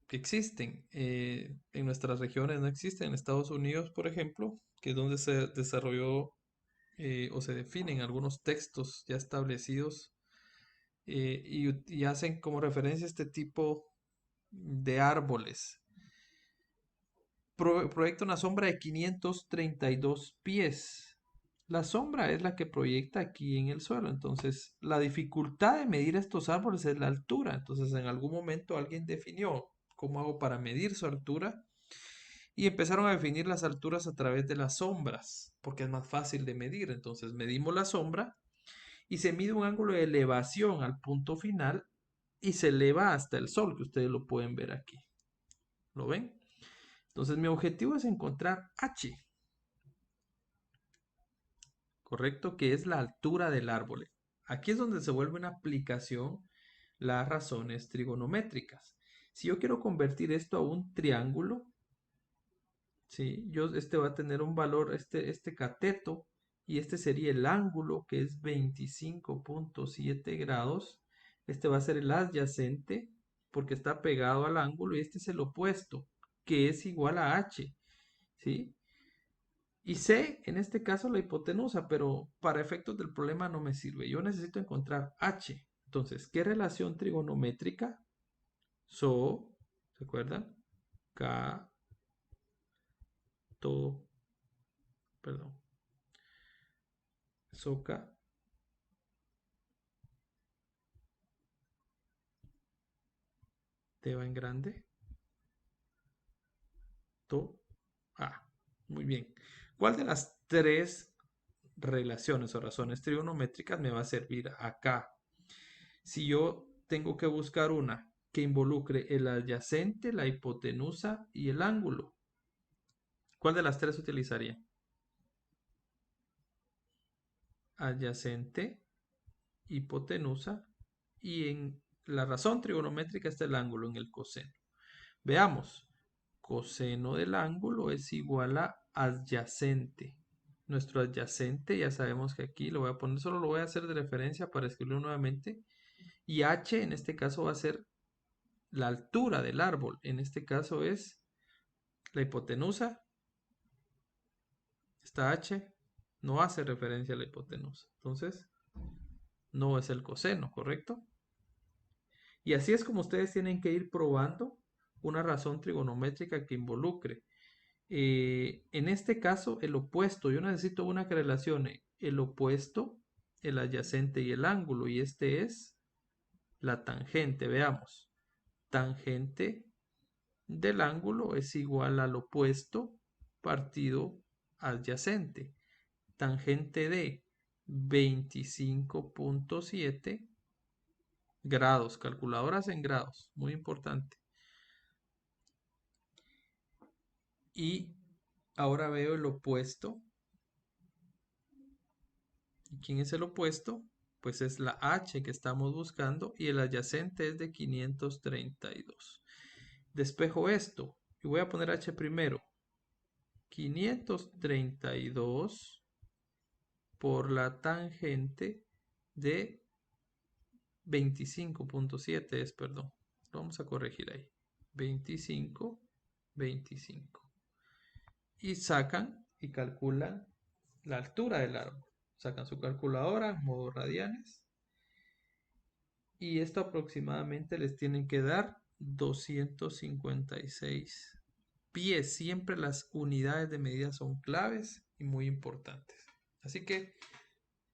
que existen. En nuestras regiones no existen. En Estados Unidos, por ejemplo, que es donde se desarrolló o se definen algunos textos ya establecidos y hacen como referencia este tipo de árboles. Proyecta una sombra de 532 pies. La sombra es la que proyecta aquí en el suelo. Entonces, la dificultad de medir estos árboles es la altura. Entonces, en algún momento alguien definió cómo hago para medir su altura y empezaron a definir las alturas a través de las sombras, porque es más fácil de medir. Entonces, medimos la sombra y se mide un ángulo de elevación al punto final y se eleva hasta el sol, que ustedes lo pueden ver aquí. ¿Lo ven? Entonces, mi objetivo es encontrar h, ¿correcto? Que es la altura del árbol. Aquí es donde se vuelve una aplicación las razones trigonométricas. Si yo quiero convertir esto a un triángulo, ¿sí? Este va a tener un valor, este cateto, y este sería el ángulo, que es 25.7 grados. Este va a ser el adyacente, porque está pegado al ángulo, y este es el opuesto, que es igual a h, ¿sí? Y C, en este caso, la hipotenusa, pero para efectos del problema no me sirve. Yo necesito encontrar H. Entonces, ¿qué relación trigonométrica? ¿Se acuerdan? K, to, perdón. Soca, T va en grande, to, A. Muy bien. ¿Cuál de las tres relaciones o razones trigonométricas me va a servir acá? Si yo tengo que buscar una que involucre el adyacente, la hipotenusa y el ángulo, ¿cuál de las tres utilizaría? Adyacente, hipotenusa y en la razón trigonométrica está el ángulo en el coseno. Veamos, coseno del ángulo es igual a adyacente. Nuestro adyacente, ya sabemos que aquí lo voy a poner, solo lo voy a hacer de referencia para escribirlo nuevamente. Y h en este caso va a ser la altura del árbol. En este caso es la hipotenusa. Esta h no hace referencia a la hipotenusa. Entonces, no es el coseno, ¿correcto? Y así es como ustedes tienen que ir probando una razón trigonométrica que involucre. En este caso, el opuesto. Yo necesito una que relacione el opuesto, el adyacente y el ángulo. Y este es la tangente. Veamos. Tangente del ángulo es igual al opuesto partido adyacente. Tangente de 25.7 grados. Calculadoras en grados. Muy importante. Y ahora veo el opuesto. ¿Y quién es el opuesto? Pues es la h que estamos buscando y el adyacente es de 532. Despejo esto y voy a poner h primero. 532 por la tangente de 25.7 es, perdón. Lo vamos a corregir ahí. 25, 25. Y sacan y calculan la altura del árbol. Sacan su calculadora en modo radianes. Y esto aproximadamente les tienen que dar 256 pies. Siempre las unidades de medida son claves y muy importantes. Así que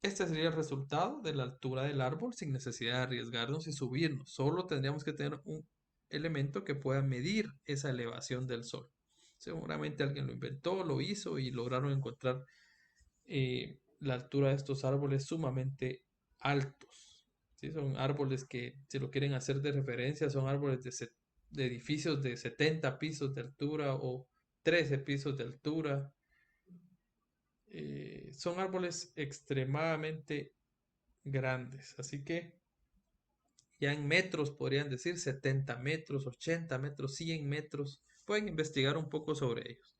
este sería el resultado de la altura del árbol sin necesidad de arriesgarnos y subirnos. Solo tendríamos que tener un elemento que pueda medir esa elevación del sol. Seguramente alguien lo inventó, lo hizo y lograron encontrar la altura de estos árboles sumamente altos. ¿Sí? Son árboles que, si lo quieren hacer de referencia, son árboles de edificios de 70 pisos de altura o 13 pisos de altura. Son árboles extremadamente grandes, así que ya en metros podrían decir 70 metros, 80 metros, 100 metros. Pueden investigar un poco sobre ellos.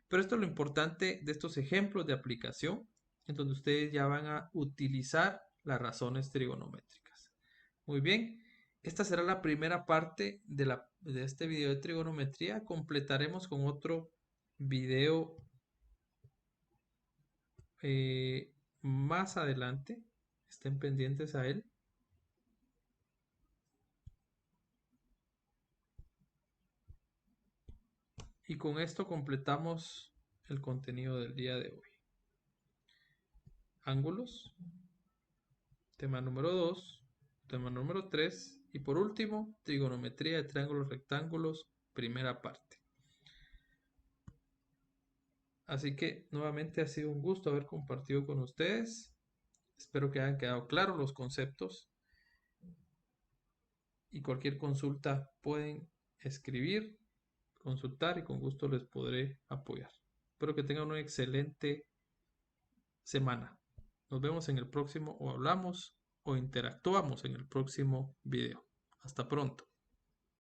Pero esto es lo importante de estos ejemplos de aplicación, en donde ustedes ya van a utilizar las razones trigonométricas. Muy bien, esta será la primera parte de este video de trigonometría. Completaremos con otro video más adelante. Estén pendientes a él. Y con esto completamos el contenido del día de hoy. Ángulos, tema número 2, tema número 3 y por último, trigonometría de triángulos rectángulos, primera parte. Así que nuevamente ha sido un gusto haber compartido con ustedes. Espero que hayan quedado claros los conceptos y cualquier consulta pueden escribir, consultar y con gusto les podré apoyar. Espero que tengan una excelente semana. Nos vemos en el próximo o hablamos o interactuamos en el próximo video. Hasta pronto.